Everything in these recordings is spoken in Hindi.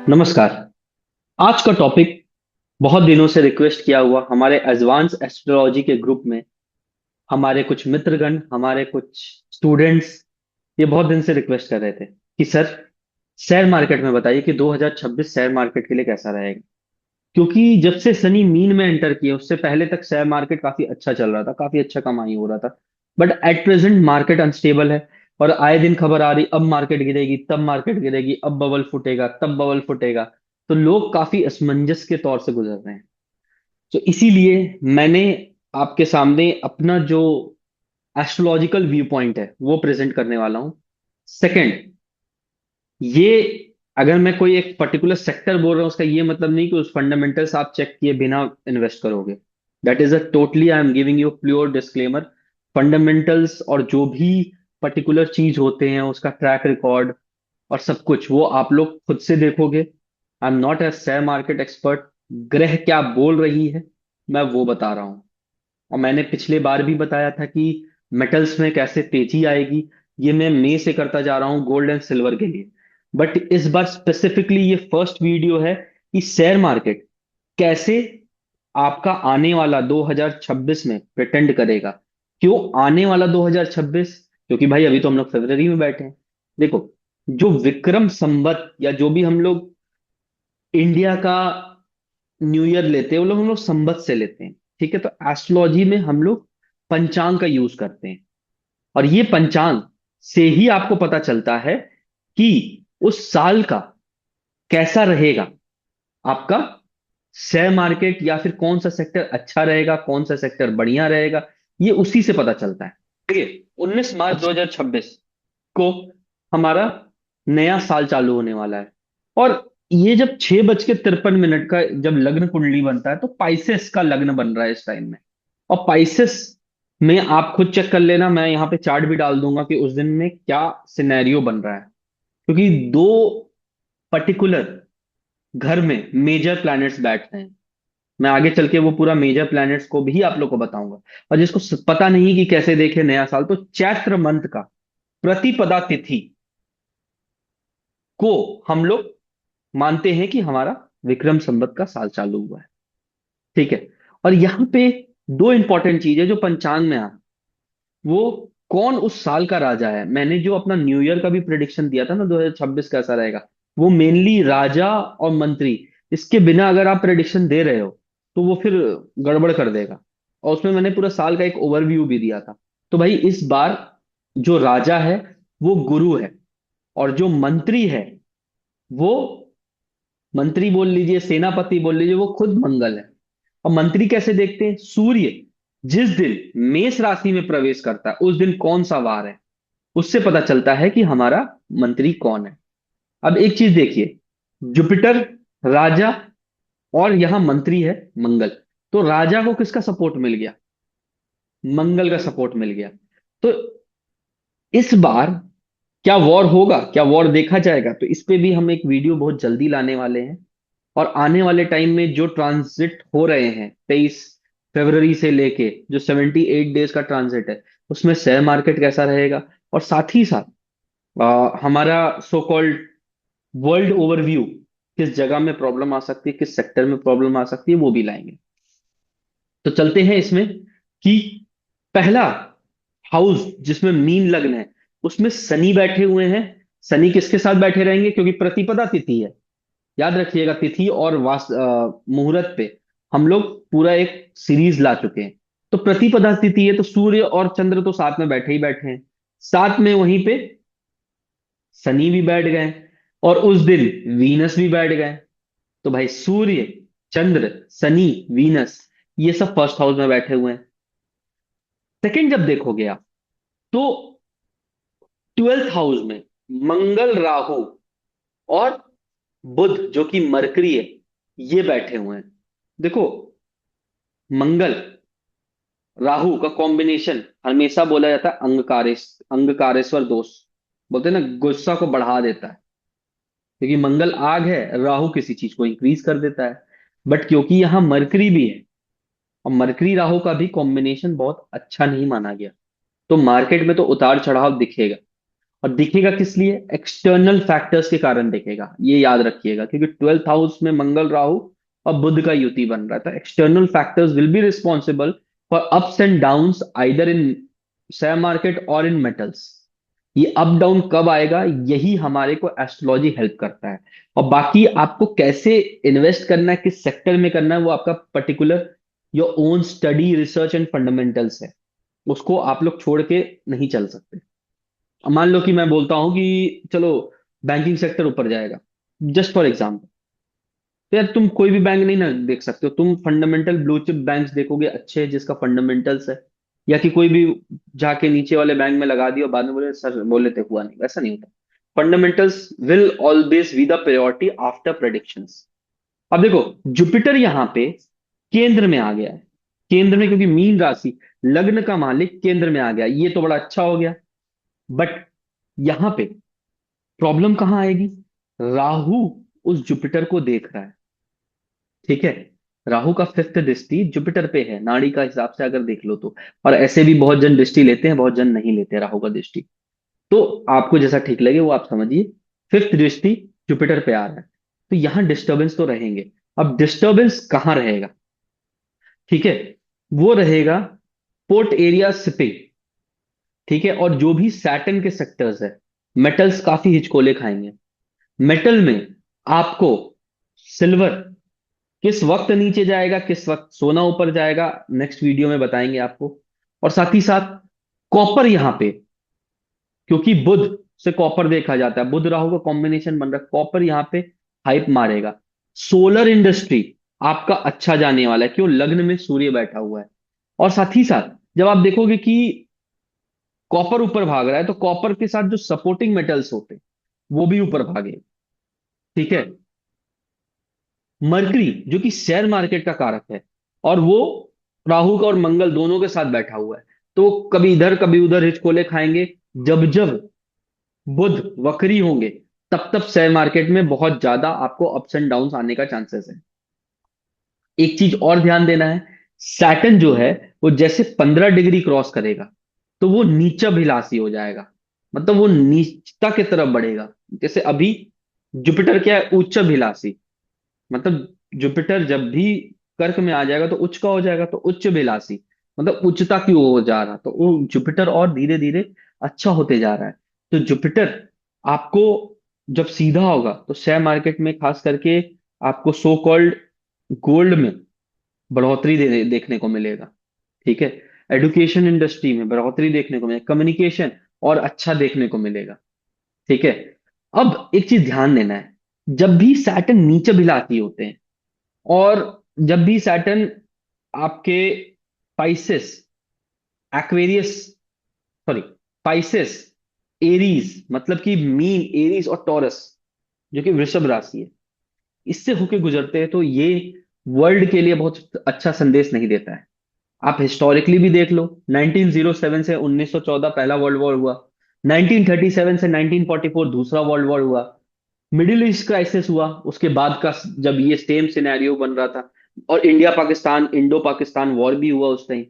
नमस्कार। आज का टॉपिक बहुत दिनों से रिक्वेस्ट किया हुआ हमारे एडवांस एस्ट्रोलॉजी के ग्रुप में हमारे कुछ मित्रगण, हमारे कुछ स्टूडेंट्स ये बहुत दिन से रिक्वेस्ट कर रहे थे कि सर शेयर मार्केट में बताइए कि 2026 शेयर मार्केट के लिए कैसा रहेगा। क्योंकि जब से सनी मीन में एंटर किए उससे पहले तक शेयर मार्केट काफी अच्छा चल रहा था, काफी अच्छा कमाई हो रहा था। But at present market unstable है और आए दिन खबर आ रही अब मार्केट गिरेगी, तब मार्केट गिरेगी, अब बबल फूटेगा, तब बबल फूटेगा। तो लोग काफी असमंजस के तौर से गुजर रहे हैं। तो इसीलिए मैंने आपके सामने अपना जो एस्ट्रोलॉजिकल व्यू पॉइंट है वो प्रेजेंट करने वाला हूँ। सेकंड, ये अगर मैं कोई एक पर्टिकुलर सेक्टर बोल रहा हूँ उसका ये मतलब नहीं कि उस फंडामेंटल्स आप चेक किए बिना इन्वेस्ट करोगे। That is a totally I am giving you pure disclaimer. Fundamentals और जो भी पर्टिकुलर चीज होते हैं उसका ट्रैक रिकॉर्ड और सब कुछ वो आप लोग खुद से देखोगे। I am not a share market expert. ग्रह क्या बोल रही है मैं वो बता रहा हूँ। और मैंने पिछले बार भी बताया था कि मेटल्स में कैसे तेजी आएगी। ये मैं मई से करता जा रहा हूँ गोल्ड एंड सिल्वर के लिए। बट इस बार स्पेसिफिकली ये फर्स्ट वीडियो है कि शेयर मार्केट कैसे आपका आने वाला 2026 में प्रिटेंड करेगा। क्यों आने वाला 2026? क्योंकि भाई अभी तो हम लोग फरवरी में बैठे हैं। देखो, जो विक्रम संवत या जो भी हम लोग इंडिया का न्यू ईयर लेते हैं वो लोग हम लोग संवत से लेते हैं। ठीक है, तो एस्ट्रोलॉजी में हम लोग पंचांग का यूज करते हैं। और ये पंचांग से ही आपको पता चलता है कि उस साल का कैसा रहेगा आपका शेयर मार्केट या फिर कौन सा सेक्टर अच्छा रहेगा, कौन सा सेक्टर बढ़िया रहेगा। ये उसी से पता चलता है। ठीक है, 19 मार्च 2026 को हमारा नया साल चालू होने वाला है। और ये जब 6:53 का जब लग्न कुंडली बनता है तो पाइसेस का लग्न बन रहा है इस टाइम में। और पाइसेस में आप खुद चेक कर लेना, मैं यहाँ पे चार्ट भी डाल दूंगा कि उस दिन में क्या सिनेरियो बन रहा है। क्योंकि दो पर्टिकुलर घर में मेजर प्लैनेट्स बैठ रहे हैं। मैं आगे चल के वो पूरा मेजर प्लैनेट्स को भी आप लोग को बताऊंगा। और जिसको पता नहीं कि कैसे देखे नया साल, तो चैत्र मंथ का प्रतिपदा तिथि को हम लोग मानते हैं कि हमारा विक्रम संवत का साल चालू हुआ है। ठीक है। और यहाँ पे दो इंपॉर्टेंट चीज है जो पंचांग में आ, वो कौन उस साल का राजा है। मैंने जो अपना न्यू ईयर का भी प्रेडिक्शन दिया था ना 2026 कैसा रहेगा, वो मेनली राजा और मंत्री। इसके बिना अगर आप प्रेडिक्शन दे रहे हो तो वो फिर गड़बड़ कर देगा। और उसमें मैंने पूरा साल का एक ओवरव्यू भी दिया था। तो भाई इस बार जो राजा है वो गुरु है। और जो मंत्री है वो, मंत्री बोल लीजिए, सेनापति बोल लीजिए, वो खुद मंगल है। और मंत्री कैसे देखते हैं? सूर्य जिस दिन मेष राशि में प्रवेश करता है उस दिन कौन सा वार है, उससे पता चलता है कि हमारा मंत्री कौन है। अब एक चीज देखिए, जुपिटर राजा और यहां मंत्री है मंगल। तो राजा को किसका सपोर्ट मिल गया? मंगल का सपोर्ट मिल गया। तो इस बार क्या वॉर होगा, क्या वॉर देखा जाएगा, तो इस पे भी हम एक वीडियो बहुत जल्दी लाने वाले हैं। और आने वाले टाइम में जो ट्रांजिट हो रहे हैं 23 फरवरी से लेके जो 78 डेज का ट्रांजिट है उसमें शेयर मार्केट कैसा रहेगा। और साथ ही साथ हमारा सो कॉल्ड वर्ल्ड ओवरव्यू, किस जगह में प्रॉब्लम आ सकती है, किस सेक्टर में प्रॉब्लम आ सकती है, वो भी लाएंगे। तो चलते हैं इसमें कि पहला हाउस जिसमें मीन लग्न है उसमें शनि बैठे हुए हैं। शनि किसके साथ बैठे रहेंगे? क्योंकि प्रतिपदा तिथि है, याद रखिएगा, तिथि और मुहूर्त पे हम लोग पूरा एक सीरीज ला चुके हैं। तो प्रतिपदा तिथि है तो सूर्य और चंद्र तो साथ में बैठे ही बैठे हैं। साथ में वहीं पे शनि भी बैठ गए और उस दिन वीनस भी बैठ गए। तो भाई सूर्य, चंद्र, शनि, वीनस, ये सब फर्स्ट हाउस में बैठे हुए हैं। सेकंड जब देखोगे आप तो 12th हाउस में मंगल, राहु और बुध जो कि मरकरी है, ये बैठे हुए हैं। देखो, मंगल राहु का कॉम्बिनेशन हमेशा बोला जाता है अंगकारेश्वर दोष। बोलते हैं ना, गुस्सा को बढ़ा देता है। क्योंकि मंगल आग है, राहु किसी चीज को इंक्रीज कर देता है। बट क्योंकि यहां मरकरी भी है और मरकरी राहु का भी कॉम्बिनेशन बहुत अच्छा नहीं माना गया, तो मार्केट में तो उतार चढ़ाव दिखेगा। और दिखेगा किस लिए? एक्सटर्नल फैक्टर्स के कारण दिखेगा, ये याद रखिएगा, क्योंकि 12th हाउस में मंगल राहु और बुध का युति बन रहा था। External factors will be responsible for ups and downs either in share market और इन मेटल्स। ये अप डाउन कब आएगा, यही हमारे को एस्ट्रोलॉजी हेल्प करता है। और बाकी आपको कैसे इन्वेस्ट करना है, किस सेक्टर में करना है, वो आपका particular your own study research and fundamentals है, उसको आप लोग छोड़ के नहीं चल सकते। अब मान लो कि मैं बोलता हूं कि चलो बैंकिंग सेक्टर ऊपर जाएगा, जस्ट फॉर एग्जाम्पल, तो यार तुम कोई भी बैंक नहीं ना देख सकते हो, तुम फंडामेंटल ब्लू चिप बैंक्स देखोगे अच्छे, जिसका फंडामेंटल्स है। या कि कोई भी जाके नीचे वाले बैंक में लगा दिया और बाद में बोले सर बोले थे हुआ नहीं, वैसा नहीं होता। Fundamentals will always be the priority after predictions. अब देखो, जुपिटर यहाँ पे केंद्र में आ गया है। केंद्र में, क्योंकि मीन राशि, लग्न का मालिक केंद्र में आ गया, ये तो बड़ा अच्छा हो गया। बट यहां पे प्रॉब्लम कहां आएगी? राहु उस जुपिटर को देख रहा है, ठीक है। राहु का फिफ्थ दृष्टि जुपिटर पे है, नाड़ी का हिसाब से अगर देख लो तो। और ऐसे भी बहुत जन दृष्टि लेते हैं, बहुत जन नहीं लेते राहु का दृष्टि। तो आपको जैसा ठीक लगे वो आप समझिए। फिफ्थ दृष्टि जुपिटर पे आ रहा है, तो यहां डिस्टरबेंस तो रहेंगे। अब डिस्टरबेंस कहां रहेगा? ठीक है, वो रहेगा पोर्ट एरिया शिपिंग, ठीक है। और जो भी सैटर्न के सेक्टर्स है, मेटल्स काफी हिचकोले खाएंगे। मेटल में आपको सिल्वर किस वक्त नीचे जाएगा, किस वक्त सोना ऊपर जाएगा, नेक्स्ट वीडियो में बताएंगे आपको। और साथ ही साथ कॉपर यहां पे, क्योंकि बुध से कॉपर देखा जाता है, बुध राहु का कॉम्बिनेशन बन रहा है, कॉपर यहाँ पे हाइप मारेगा। सोलर इंडस्ट्री आपका अच्छा जाने वाला है, क्यों? लग्न में सूर्य बैठा हुआ है। और साथ ही साथ जब आप देखोगे कि कॉपर ऊपर भाग रहा है, तो कॉपर के साथ जो सपोर्टिंग मेटल्स होते हैं वो भी ऊपर भागे, ठीक है। मरकरी जो कि शेयर मार्केट का कारक है, और वो राहु का और मंगल दोनों के साथ बैठा हुआ है, तो कभी इधर कभी उधर हिचकोले खाएंगे। जब जब बुध वक्री होंगे, तब तब शेयर मार्केट में बहुत ज्यादा आपको अप्स एंड डाउन्स आने का चांसेस है। एक चीज और ध्यान देना है, सैटर्न जो है वो जैसे 15 डिग्री क्रॉस करेगा, तो वो नीचाभिलाषी हो जाएगा, मतलब वो नीचता की तरफ बढ़ेगा। जैसे अभी जुपिटर क्या है? उच्चाभिलाषी। मतलब जुपिटर जब भी कर्क में आ जाएगा तो उच्च का हो जाएगा, तो उच्च विलासी, मतलब उच्चता की ओर जा रहा, तो वो जुपिटर और धीरे धीरे अच्छा होते जा रहा है। तो जुपिटर आपको जब सीधा होगा तो शेयर मार्केट में खास करके आपको सो कॉल्ड गोल्ड में बढ़ोतरी देखने को मिलेगा, ठीक है। एडुकेशन इंडस्ट्री में बढ़ोतरी देखने को मिलेगा, कम्युनिकेशन और अच्छा देखने को मिलेगा, ठीक है। अब एक चीज ध्यान देना है, जब भी सैटर्न नीचे भिलाती होते हैं, और जब भी सैटर्न आपके Pisces, Aquarius, sorry, Pisces, Aries, मतलब कि मीन, एरीज और टॉरस जो कि वृषभ राशि है, इससे होके गुजरते हैं, तो ये वर्ल्ड के लिए बहुत अच्छा संदेश नहीं देता है। आप हिस्टोरिकली भी देख लो, 1907 से 1914 पहला वर्ल्ड वॉर हुआ, 1937 से 1944 दूसरा वर्ल्ड वॉर हुआ, मिडिल ईस्ट क्राइसिस हुआ उसके बाद का, जब ये सेम सिनेरियो बन रहा था, और India Pakistan, Indo Pakistan war भी हुआ उस टाइम।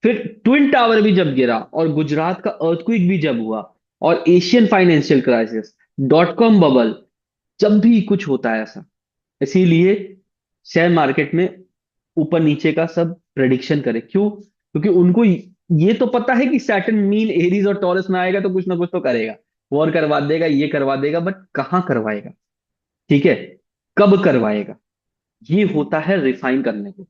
फिर ट्विन टावर भी जब गिरा, और गुजरात का अर्थक्वेक भी जब हुआ, और Asian financial crisis, dot com bubble, जब भी कुछ होता है ऐसा। इसीलिए शेयर मार्केट में ऊपर नीचे का सब प्रेडिक्शन करे, क्यों? क्योंकि उनको ये तो पता है कि सैटर्न मीन एरीज और टॉरस में आएगा तो कुछ ना कुछ तो करेगा, वॉर करवा देगा, ये करवा देगा, बट कहाँ करवाएगा, ठीक है, कब करवाएगा, ये होता है रिफाइन करने को,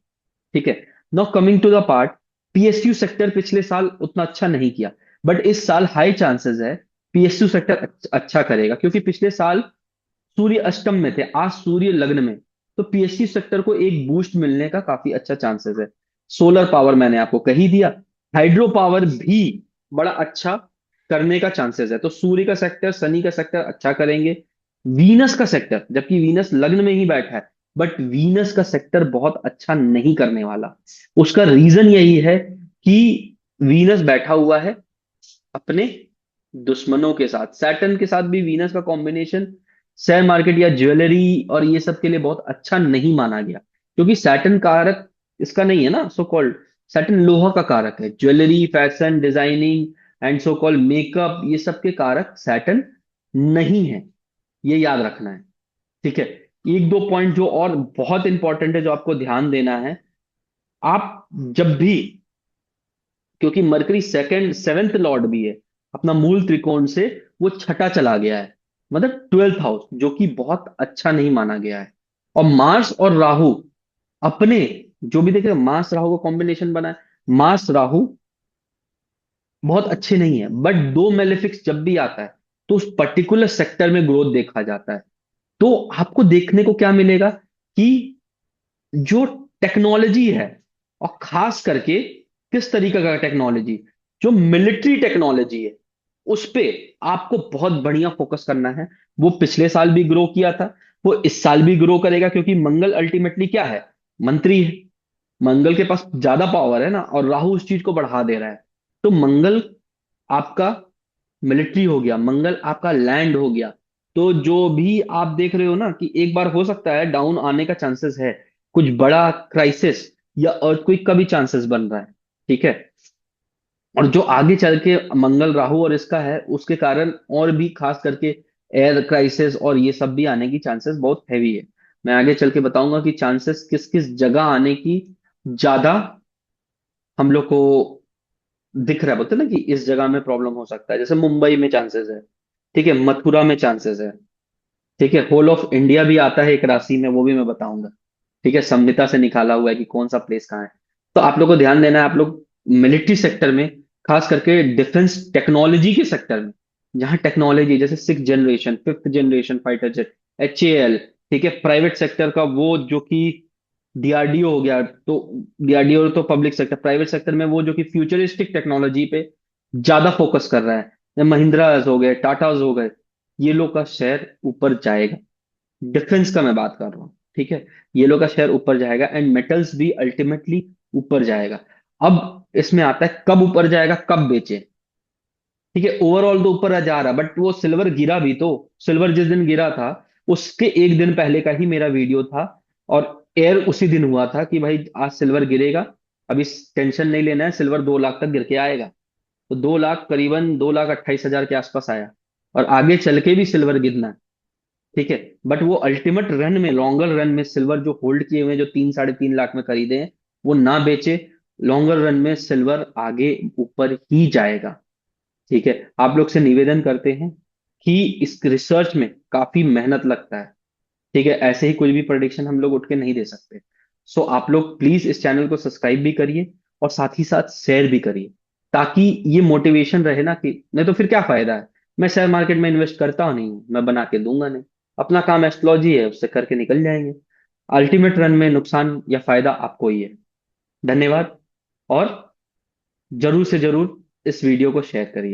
ठीक है। Now coming to the part, PSU sector पिछले साल उतना अच्छा नहीं किया, बट इस साल हाई चांसेस है पीएसयू सेक्टर अच्छा करेगा, क्योंकि पिछले साल सूर्य अष्टम में थे, आज सूर्य लग्न में, तो पीएसयू सेक्टर को एक बूस्ट मिलने का काफी अच्छा चांसेस है। सोलर पावर मैंने आपको कही दिया, हाइड्रो पावर भी बड़ा अच्छा करने का चांसेस है, तो सूर्य का सेक्टर, शनि का सेक्टर अच्छा करेंगे। वीनस का सेक्टर, जबकि वीनस लग्न में ही बैठा है, बट वीनस का सेक्टर बहुत अच्छा नहीं करने वाला। उसका रीजन यही है कि वीनस बैठा हुआ है अपने दुश्मनों के साथ, सैटर्न के साथ भी वीनस का कॉम्बिनेशन शेयर मार्केट या ज्वेलरी और ये सब के लिए बहुत अच्छा नहीं माना गया, क्योंकि सैटर्न कारक इसका नहीं है ना, सो कॉल्ड सैटर्न लोहा का कारक है, jewellery, fashion, designing and so called makeup, ये सब के कारक सैटर्न नहीं है। ये याद रखना है। ठीक है। एक दो पॉइंट जो और बहुत इंपॉर्टेंट है, जो आपको ध्यान देना है। आप जब भी, क्योंकि मरकरी सेकंड सेवेंथ लॉर्ड भी है अपना मूल त्रिकोण से, वो छठा चला गया है, मतलब ट्वेल्थ हाउस, जो कि बहुत अच्छा नहीं माना गया है। और मार्स और राहु अपने, जो भी देखे मार्स राहु का कॉम्बिनेशन बना है, मार्स राहु बहुत अच्छे नहीं है, बट दो मेलेफिक्स जब भी आता है तो उस पर्टिकुलर सेक्टर में ग्रोथ देखा जाता है। तो आपको देखने को क्या मिलेगा कि जो टेक्नोलॉजी है, और खास करके किस तरीके का टेक्नोलॉजी, जो मिलिट्री टेक्नोलॉजी है, उस पे आपको बहुत बढ़िया फोकस करना है। वो पिछले साल भी ग्रो किया था, वो इस साल भी ग्रो करेगा, क्योंकि मंगल अल्टीमेटली क्या है, मंत्री है। मंगल के पास ज्यादा पावर है ना, और राहु उस चीज को बढ़ा दे रहा है। तो मंगल आपका मिलिट्री हो गया, मंगल आपका लैंड हो गया। तो जो भी आप देख रहे हो ना, कि एक बार हो सकता है डाउन आने का चांसेस है, कुछ बड़ा क्राइसिस या अर्थक्वेक का भी चांसेस बन रहा है। ठीक है। और जो आगे चल के मंगल राहु और इसका है, उसके कारण और भी खास करके एयर क्राइसिस और ये सब भी आने की चांसेस बहुत हैवी है। मैं आगे चल के बताऊंगा कि चांसेस किस किस जगह आने की ज्यादा हम लोग को दिख रहा है, बोलते हैं ना कि इस जगह में प्रॉब्लम हो सकता है, जैसे मुंबई में चांसेस है। ठीक है, मथुरा में चांसेस है। ठीक है, होल ऑफ इंडिया भी आता है एक राशि में, वो भी मैं बताऊंगा। ठीक है, संहिता से निकाला हुआ है कि कौन सा प्लेस कहाँ है। तो आप लोग को ध्यान देना है, आप लोग मिलिट्री सेक्टर में, खास करके डिफेंस टेक्नोलॉजी के सेक्टर में, जहां टेक्नोलॉजी जैसे six generation fifth generation fighter jet, HAL। ठीक है, प्राइवेट सेक्टर का वो जो कि DRDO हो गया, तो DRDO तो पब्लिक सेक्टर, प्राइवेट सेक्टर में वो जो कि फ्यूचरिस्टिक टेक्नोलॉजी पे ज्यादा फोकस कर रहा है, महिंद्राज हो गए, टाटाज हो गए, ये लोग का शेयर ऊपर जाएगा। डिफेंस का मैं बात कर रहा हूँ। ठीक है, ये लोग का शेयर ऊपर जाएगा, एंड मेटल्स भी अल्टीमेटली ऊपर जाएगा। अब इसमें आता है कब ऊपर जाएगा, कब बेचे। ठीक है, ओवरऑल तो ऊपर जा रहा, बट वो सिल्वर गिरा भी तो। सिल्वर जिस दिन गिरा था, उसके एक दिन पहले का ही मेरा वीडियो था, और एयर उसी दिन हुआ था कि भाई आज सिल्वर गिरेगा, अभी टेंशन नहीं लेना है, सिल्वर 2 लाख तक गिर के आएगा। तो 2 लाख, करीबन 2,28,000 के आसपास आया, और आगे चल के भी सिल्वर गिरना है। ठीक है, बट वो अल्टीमेट रन में, लॉन्गर रन में सिल्वर जो होल्ड किए हुए हैं, जो 3 साढ़े 3 लाख में खरीदे हैं, वो ना बेचे। लॉन्गर रन में सिल्वर आगे ऊपर ही जाएगा। ठीक है, आप लोग से निवेदन करते हैं कि इस रिसर्च में काफी मेहनत लगता है। ठीक है, ऐसे ही कुछ भी प्रेडिक्शन हम लोग उठ के नहीं दे सकते। सो आप लोग प्लीज इस चैनल को सब्सक्राइब भी करिए, और साथ ही साथ शेयर भी करिए, ताकि ये मोटिवेशन रहे ना, कि नहीं तो फिर क्या फायदा है। मैं शेयर मार्केट में इन्वेस्ट करता नहीं हूं, मैं बना के दूंगा नहीं। अपना काम एस्ट्रोलॉजी है, उससे करके निकल जाएंगे। अल्टीमेट रन में नुकसान या फायदा आपको ही है। धन्यवाद। और जरूर से जरूर इस वीडियो को शेयर करिए।